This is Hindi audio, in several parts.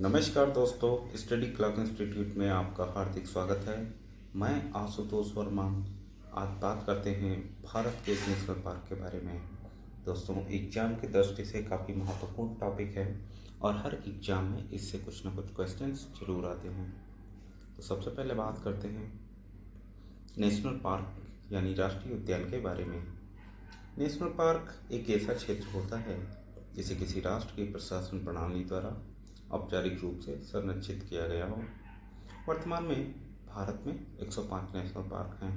नमस्कार दोस्तों, स्टडी क्लॉक इंस्टीट्यूट में आपका हार्दिक स्वागत है। मैं आशुतोष वर्मा। आज बात करते हैं भारत के नेशनल पार्क के बारे में। दोस्तों, एग्जाम की दृष्टि से काफ़ी महत्वपूर्ण टॉपिक है और हर एग्जाम में इससे कुछ ना कुछ क्वेश्चंस जरूर आते हैं। तो सबसे पहले बात करते हैं नेशनल पार्क यानी राष्ट्रीय उद्यान के बारे में। नेशनल पार्क एक ऐसा क्षेत्र होता है जिसे किसी राष्ट्र की प्रशासन प्रणाली द्वारा औपचारिक रूप से संरक्षित किया गया हो। वर्तमान में भारत में 105 नेशनल पार्क हैं।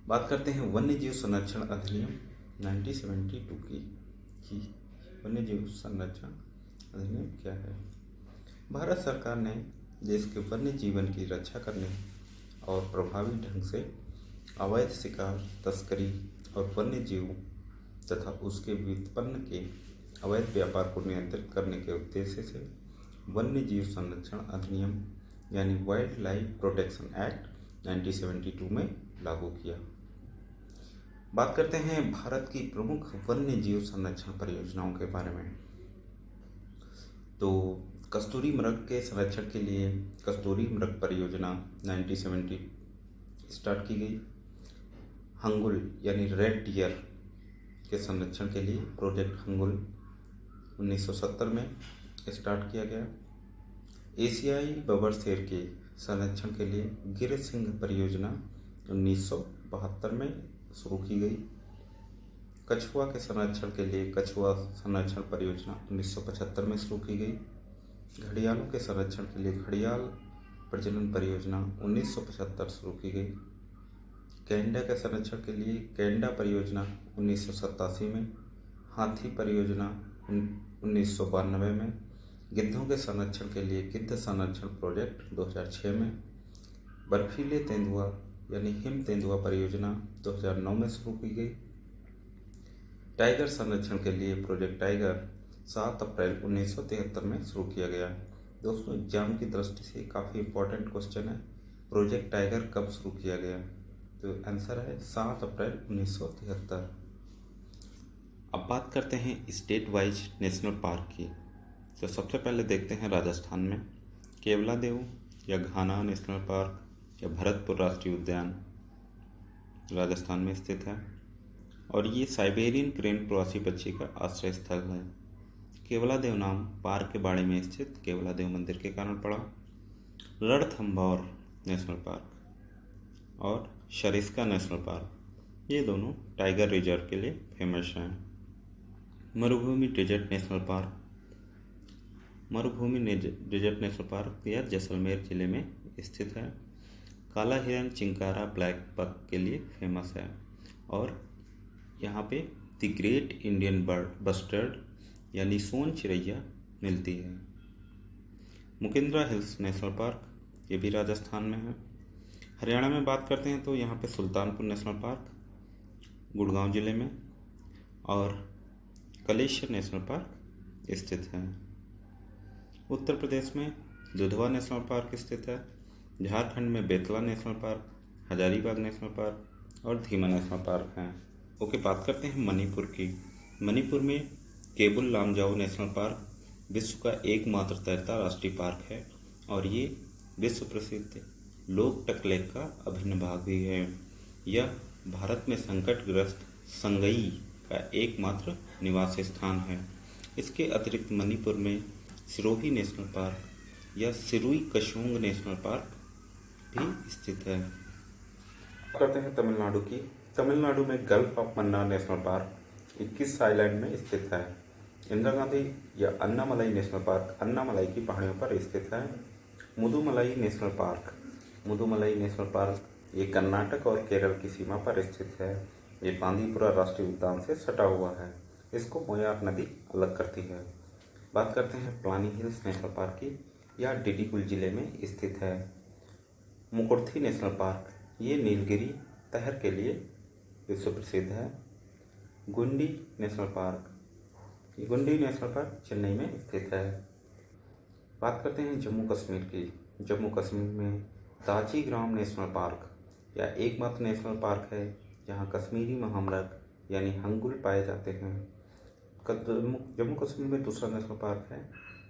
बात करते हैं वन्य जीव संरक्षण अधिनियम 1972 की वन्य जीव संरक्षण अधिनियम क्या है। भारत सरकार ने देश के वन्य जीवन की रक्षा करने और प्रभावी ढंग से अवैध शिकार, तस्करी और वन्य जीव तथा उसके व्युत्पन्न के अवैध व्यापार को नियंत्रित करने के उद्देश्य से वन्य जीव संरक्षण अधिनियम यानी वाइल्ड लाइफ प्रोटेक्शन एक्ट 1972 में लागू किया। बात करते हैं भारत की प्रमुख वन्य जीव संरक्षण परियोजनाओं के बारे में। तो कस्तूरी मृग के संरक्षण के लिए कस्तूरी मृग परियोजना 1970 स्टार्ट की गई। हंगुल यानी रेड डियर के संरक्षण के लिए प्रोजेक्ट हंगुल 1970 में स्टार्ट किया गया। एशियाई बबर शेर के संरक्षण के लिए गिर सिंह परियोजना 1972 में शुरू की गई। कछुआ के संरक्षण के लिए कछुआ संरक्षण परियोजना 1975 में शुरू की गई। घड़ियालों के संरक्षण के लिए घड़ियाल प्रजनन परियोजना 1975 शुरू की गई। गैंडा के संरक्षण के लिए गैंडा परियोजना 1987 में, हाथी परियोजना 1992 में, गिद्धों के संरक्षण के लिए गिद्ध संरक्षण प्रोजेक्ट 2006 में, बर्फीले तेंदुआ यानी हिम तेंदुआ परियोजना 2009 में शुरू की गई। टाइगर संरक्षण के लिए प्रोजेक्ट टाइगर 7 अप्रैल 1973 में शुरू किया गया। दोस्तों, एग्जाम की दृष्टि से काफ़ी इंपॉर्टेंट क्वेश्चन है, प्रोजेक्ट टाइगर कब शुरू किया गया? तो आंसर है 7 अप्रैल 1973। अब बात करते हैं स्टेट वाइज नेशनल पार्क की। तो सबसे पहले देखते हैं राजस्थान में केवलादेव या घाना नेशनल पार्क या भरतपुर राष्ट्रीय उद्यान राजस्थान में स्थित है और ये साइबेरियन क्रेन प्रवासी पक्षी का आश्रय स्थल है। केवलादेव नाम पार्क के बाड़े में स्थित केवलादेव मंदिर के कारण पड़ा। रणथंभौर नेशनल पार्क और सरिस्का नेशनल पार्क, ये दोनों टाइगर रिजर्व के लिए फेमस हैं। मरुभूमि डेजर्ट नेशनल पार्क, मरुभूमि डेजर्ट नेशनल पार्क यह जैसलमेर जिले में स्थित है। काला हिरन चिंकारा ब्लैक बक के लिए फेमस है और यहाँ पे द ग्रेट इंडियन बस्टर्ड यानी सोन चिड़ैया मिलती है। मुकिंद्रा हिल्स नेशनल पार्क, ये भी राजस्थान में है। हरियाणा में बात करते हैं तो यहाँ पे सुल्तानपुर नेशनल पार्क गुड़गांव जिले में और कलेश्वर नेशनल पार्क स्थित है। उत्तर प्रदेश में दुधवा नेशनल पार्क स्थित है। झारखंड में Betla national park, Hazaribagh national park और धीमा नेशनल पार्क हैं। ओके, बात करते हैं मणिपुर की। मणिपुर में केबुल लामजाओ नेशनल पार्क विश्व का एकमात्र तैरता राष्ट्रीय पार्क है और ये विश्व प्रसिद्ध लोकटक लेक का अभिन्न भाग भी है। यह भारत में संकटग्रस्त संगई का एकमात्र निवास स्थान है। इसके अतिरिक्त मणिपुर में सिरोही नेशनल पार्क या सिरुई कशोंग नेशनल पार्क भी स्थित है। करते हैं तमिलनाडु की। तमिलनाडु में gulf of Mannar national park 21 island में स्थित है। इंदिरा गांधी या अन्नामलाई नेशनल पार्क अन्नामलाई की पहाड़ियों पर स्थित है। Mudumalai national park, Mudumalai national park ये कर्नाटक और केरल की सीमा पर स्थित है। ये बांदीपुरा राष्ट्रीय उद्यान से सटा हुआ है। इसको मोयार नदी अलग करती है। बात करते हैं प्लानी हिल्स नेशनल पार्क की, यह डिडीगुल जिले में स्थित है। मुकुर्थी नेशनल पार्क, ये नीलगिरी तहर के लिए विश्व प्रसिद्ध है। गुंडी नेशनल पार्क, ये गुंडी नेशनल पार्क चेन्नई में स्थित है। बात करते हैं जम्मू कश्मीर की। जम्मू कश्मीर में दाची ग्राम नेशनल पार्क या एकमात्र नेशनल पार्क है जहाँ कश्मीरी महामृग यानी हंगुल पाए जाते हैं। जम्मू कश्मीर में दूसरा नेशनल पार्क है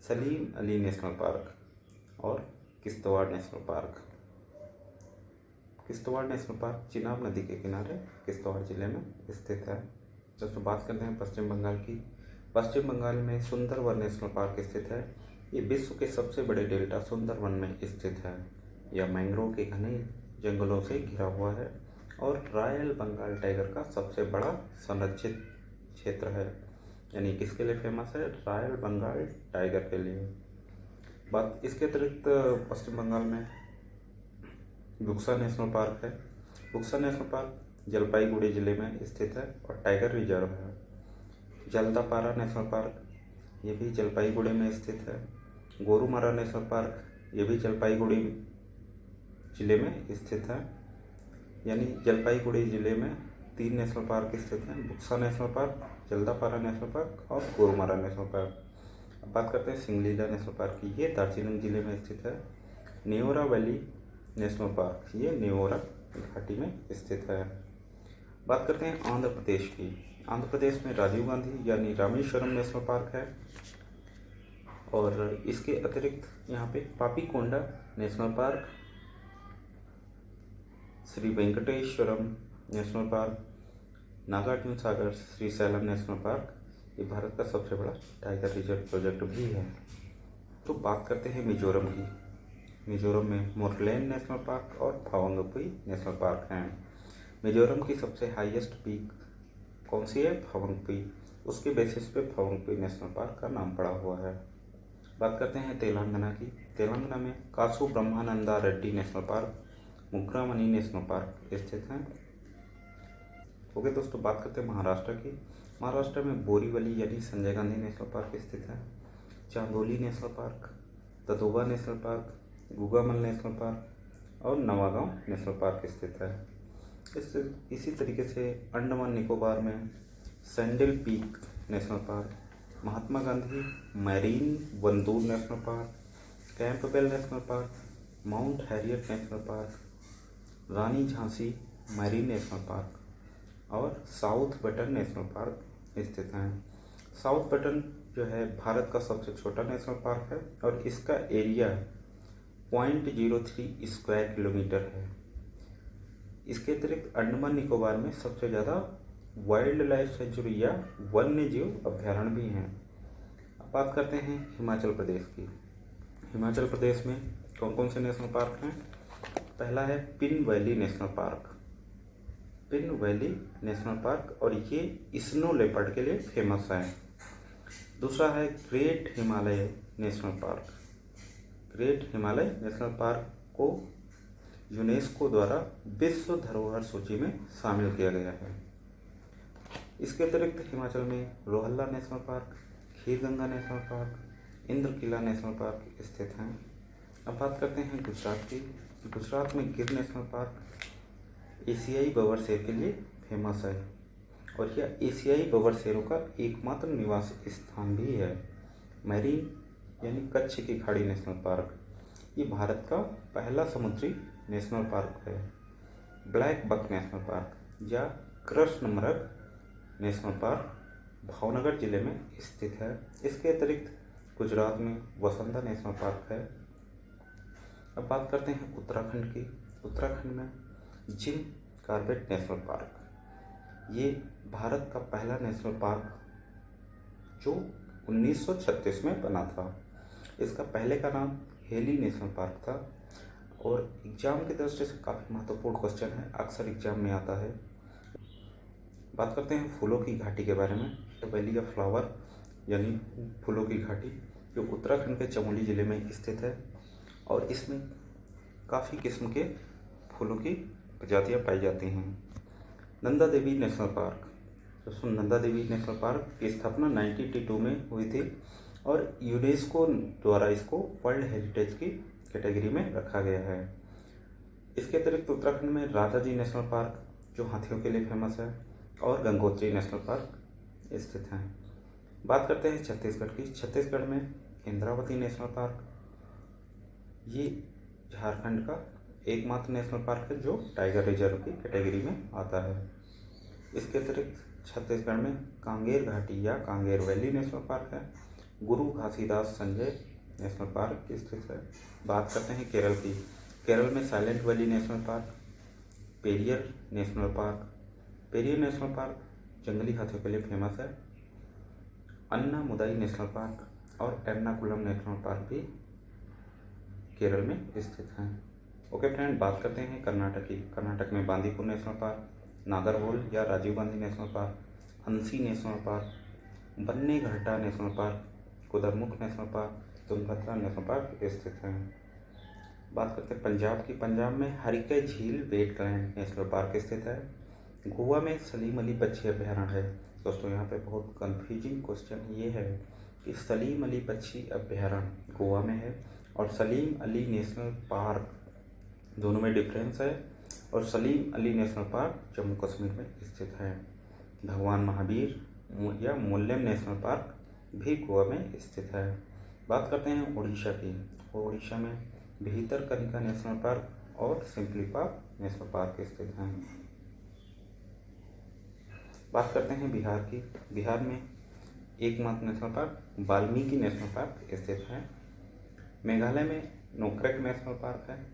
सलीम अली नेशनल पार्क और Kishtwar national park. Kishtwar national park Chenab नदी के किनारे किश्तवाड़ जिले में स्थित है। दोस्तों बात करते हैं पश्चिम बंगाल की। पश्चिम बंगाल में सुंदरवन नेशनल पार्क स्थित है। ये विश्व के सबसे बड़े डेल्टा सुंदरवन में स्थित है। यह मैंग्रोव के घने जंगलों से घिरा हुआ है और रॉयल बंगाल टाइगर का सबसे बड़ा संरक्षित क्षेत्र है। यानी किसके लिए फेमस है? रॉयल बंगाल टाइगर के लिए। बात इसके अतिरिक्त पश्चिम बंगाल में बुक्सा नेशनल पार्क है। बुक्सा नेशनल पार्क जलपाईगुड़ी जिले में स्थित है और टाइगर रिजर्व है। जलदापारा नेशनल पार्क ये भी जलपाईगुड़ी में स्थित है। गोरुमारा नेशनल पार्क ये भी जलपाईगुड़ी जिले में स्थित है। यानी जलपाईगुड़ी जिले में 3 नेशनल पार्क स्थित हैं: Buxa National Park, Jaldapara National park और गोरुमारा नेशनल पार्क। अब बात करते हैं सिंगलीला नेशनल पार्क की। ये दार्जिलिंग जिले में स्थित है। न्योरा वैली नेशनल पार्क ये न्योरा घाटी में स्थित है। बात करते हैं आंध्र प्रदेश की। आंध्र प्रदेश में राजीव गांधी यानी रामेश्वरम नेशनल पार्क है और इसके अतिरिक्त यहाँ पे Papikonda national park, Sri Venkateswaram national park, Nagarjuna Sagar Srisailam national park ये भारत का सबसे बड़ा टाइगर रिजर्व प्रोजेक्ट भी है। तो बात करते हैं मिजोरम की। मिजोरम में मोरलेन नेशनल पार्क और फावंगपुई नेशनल पार्क हैं। मिजोरम की सबसे हाईएस्ट पीक कौन सी है? फावंगपुई। उसके बेसिस पे फावंगपुई नेशनल पार्क का नाम पड़ा हुआ है। बात करते हैं तेलंगाना की। तेलंगाना में Kasu Brahmananda Reddy national park, Mrugavani national park स्थित हैं। ओके दोस्तों, बात करते हैं महाराष्ट्र की। महाराष्ट्र में बोरीवली यानी संजय गांधी नेशनल पार्क स्थित है। Chandoli national park, Tadoba national park, Gugamal national park और नवागांव नेशनल पार्क स्थित है। इसी तरीके से अंडमान निकोबार में Saddle Peak national park, Mahatma Gandhi marine Wandoor national park, Campbell national park, Mount Harriet national park, Rani Jhansi marine national park और साउथ बटन नेशनल पार्क स्थित हैं। साउथ बटन जो है भारत का सबसे छोटा नेशनल पार्क है और इसका एरिया 0.03 स्क्वायर किलोमीटर है। इसके अतिरिक्त अंडमान निकोबार में सबसे ज़्यादा वाइल्ड लाइफ सेंचुरी या वन्य जीव अभ्यारण्य भी हैं। अब बात करते हैं हिमाचल प्रदेश की। हिमाचल प्रदेश में कौन कौन से नेशनल पार्क हैं? पहला है pin valley national park. Pin valley national park और ये स्नो लेपर्ड के लिए फेमस है। दूसरा है great Himalaya national park. Great Himalaya national park को यूनेस्को द्वारा विश्व धरोहर सूची में शामिल किया गया है। इसके अतिरिक्त हिमाचल में Rohalla national park, Khirganga national park, Inderkilla national park स्थित हैं। अब बात करते हैं गुजरात की। गुजरात में गिर नेशनल पार्क एशियाई बबर शेर के लिए फेमस है और यह एशियाई बबर शेरों का एकमात्र निवास स्थान भी है। मैरीन यानी कच्छ की खाड़ी नेशनल पार्क ये भारत का पहला समुद्री नेशनल पार्क है। ब्लैक बक नेशनल पार्क या कृष्णमृग नेशनल पार्क भावनगर जिले में स्थित है। इसके अतिरिक्त गुजरात में वसंदा नेशनल पार्क है। अब बात करते हैं उत्तराखंड की। उत्तराखंड में जिम कॉर्बेट नेशनल पार्क ये भारत का पहला नेशनल पार्क जो 1936 में बना था। इसका पहले का नाम हेली नेशनल पार्क था और एग्जाम की दृष्टि से काफ़ी महत्वपूर्ण क्वेश्चन है, अक्सर एग्जाम में आता है। बात करते हैं फूलों की घाटी के बारे में। वैली ऑफ फ्लावर यानी फूलों की घाटी जो उत्तराखंड के चमोली जिले में स्थित है और इसमें काफ़ी किस्म के फूलों की प्रजातियां पाई जाती हैं। नंदा देवी नेशनल पार्क, दोस्तों नंदा देवी नेशनल पार्क की स्थापना 1982 में हुई थी और यूनेस्को द्वारा इसको वर्ल्ड हेरिटेज की कैटेगरी में रखा गया है। इसके अतिरिक्त उत्तराखंड में राजा जी नेशनल पार्क जो हाथियों के लिए फेमस है और गंगोत्री नेशनल पार्क स्थित हैं। बात करते हैं छत्तीसगढ़ की। छत्तीसगढ़ में इंद्रावती नेशनल पार्क ये झारखंड का एकमात्र नेशनल पार्क है जो टाइगर रिजर्व की कैटेगरी में आता है। इसके अतिरिक्त छत्तीसगढ़ में कांगेर घाटी या कांगेर वैली नेशनल पार्क है गुरु घासीदास संजय नेशनल पार्क स्थित है। बात करते हैं केरल की। केरल में silent valley national park, Periyar national park. Periyar national park जंगली हाथियों के लिए फेमस है। अन्नामुदाई नेशनल पार्क और एर्नाकुलम नेशनल पार्क भी केरल में स्थित हैं। ओके फ्रेंड, बात करते हैं कर्नाटक की। कर्नाटक में बांदीपुर नेशनल पार्क, नागरहोल या Rajiv Gandhi national park, Anshi national park, Bannerghatta national park, Kudremukh national park, Tungabhadra national park स्थित हैं। बात करते हैं पंजाब की। पंजाब में हरिके झील वेटलैंड नेशनल पार्क स्थित है। गोवा में सलीम अली पक्षी अभ्यारण्य है। दोस्तों यहाँ पे बहुत कंफ्यूजिंग क्वेश्चन ये है कि सलीम अली पक्षी अभ्यारण्य गोवा में है और सलीम अली नेशनल पार्क, दोनों में डिफरेंस है। और सलीम अली नेशनल पार्क जम्मू कश्मीर में स्थित है। भगवान महावीर या मोल्लेम नेशनल पार्क भी गोवा में स्थित है। बात करते हैं उड़ीसा की। उड़ीसा में भितरकनिका नेशनल पार्क और सिम्पलीपाल नेशनल पार्क स्थित हैं। बात करते हैं बिहार की। बिहार में एकमात्र national park Valmiki national park स्थित है। मेघालय में नोक्रेक नेशनल पार्क है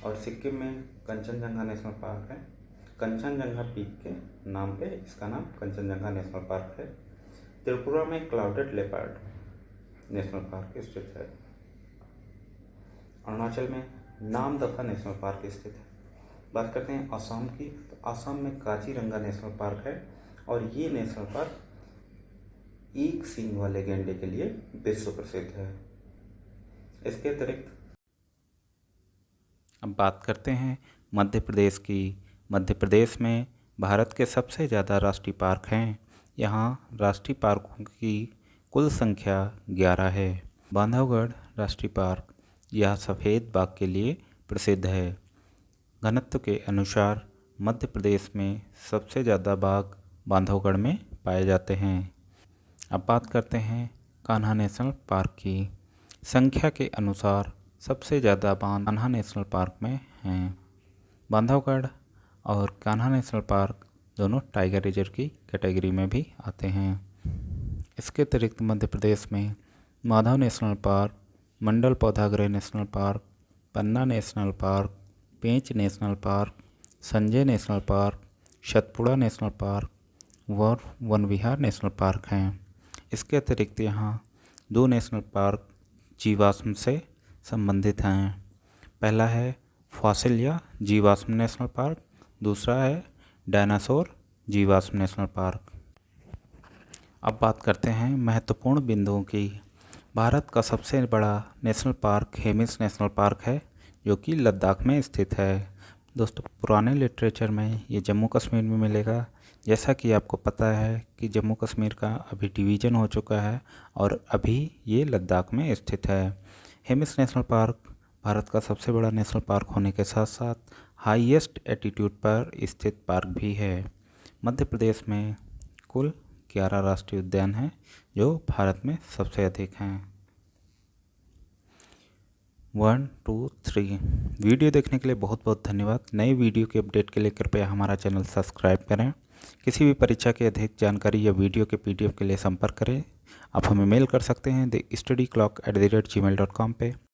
और सिक्किम में कंचनजंगा नेशनल पार्क है। कंचनजंगा पीक के नाम पे इसका नाम कंचनजंगा नेशनल पार्क है। त्रिपुरा में क्लाउडेड लेपर्ड नेशनल पार्क स्थित है। अरुणाचल में नामदफा नेशनल पार्क स्थित है। बात करते हैं असम की। तो असम में काजीरंगा नेशनल पार्क है और ये नेशनल पार्क एक सींग वाले गैंडे के लिए विश्व प्रसिद्ध है। इसके अतिरिक्त अब बात करते हैं मध्य प्रदेश की। मध्य प्रदेश में भारत के सबसे ज़्यादा राष्ट्रीय पार्क हैं। यहाँ राष्ट्रीय पार्कों की कुल संख्या 11 है। बांधवगढ़ राष्ट्रीय पार्क यह सफ़ेद बाघ के लिए प्रसिद्ध है। घनत्व के अनुसार मध्य प्रदेश में सबसे ज़्यादा बाघ बांधवगढ़ में पाए जाते हैं। अब बात करते हैं कान्हा नेशनल पार्क की। संख्या के अनुसार सबसे ज़्यादा बाघ कान्हा नेशनल पार्क में हैं। बांधवगढ़ और कान्हा नेशनल पार्क दोनों टाइगर रिजर्व की कैटेगरी में भी आते हैं। इसके अतिरिक्त मध्य प्रदेश में माधव नेशनल पार्क, मंडल पौधागृह national park, Panna national park, Pench national park, Sanjay national park, Satpura national park और वन विहार नेशनल पार्क हैं। इसके अतिरिक्त यहाँ 2 नेशनल पार्क जीवाश्म से संबंधित हैं। पहला है फॉसिल या जीवाश्म नेशनल पार्क, दूसरा है डायनासोर जीवाश्म नेशनल पार्क। अब बात करते हैं महत्वपूर्ण बिंदुओं की। भारत का सबसे बड़ा national park Hemis national park है जो कि लद्दाख में स्थित है। दोस्तों पुराने लिटरेचर में ये जम्मू कश्मीर में मिलेगा। जैसा कि आपको पता है कि जम्मू कश्मीर का अभी डिवीज़न हो चुका है और अभी ये लद्दाख में स्थित है। हेमिस नेशनल पार्क भारत का सबसे बड़ा नेशनल पार्क होने के साथ साथ हाईएस्ट एल्टीट्यूड पर स्थित पार्क भी है। मध्य प्रदेश में कुल 11 राष्ट्रीय उद्यान हैं जो भारत में सबसे अधिक हैं। 1 2 3 वीडियो देखने के लिए बहुत बहुत धन्यवाद। नए वीडियो के अपडेट के लिए कृपया हमारा चैनल सब्सक्राइब करें। किसी भी परीक्षा की अधिक जानकारी या वीडियो के PDF के लिए संपर्क करें। आप हमें मेल कर सकते हैं thestudyclock@gmail.com पे।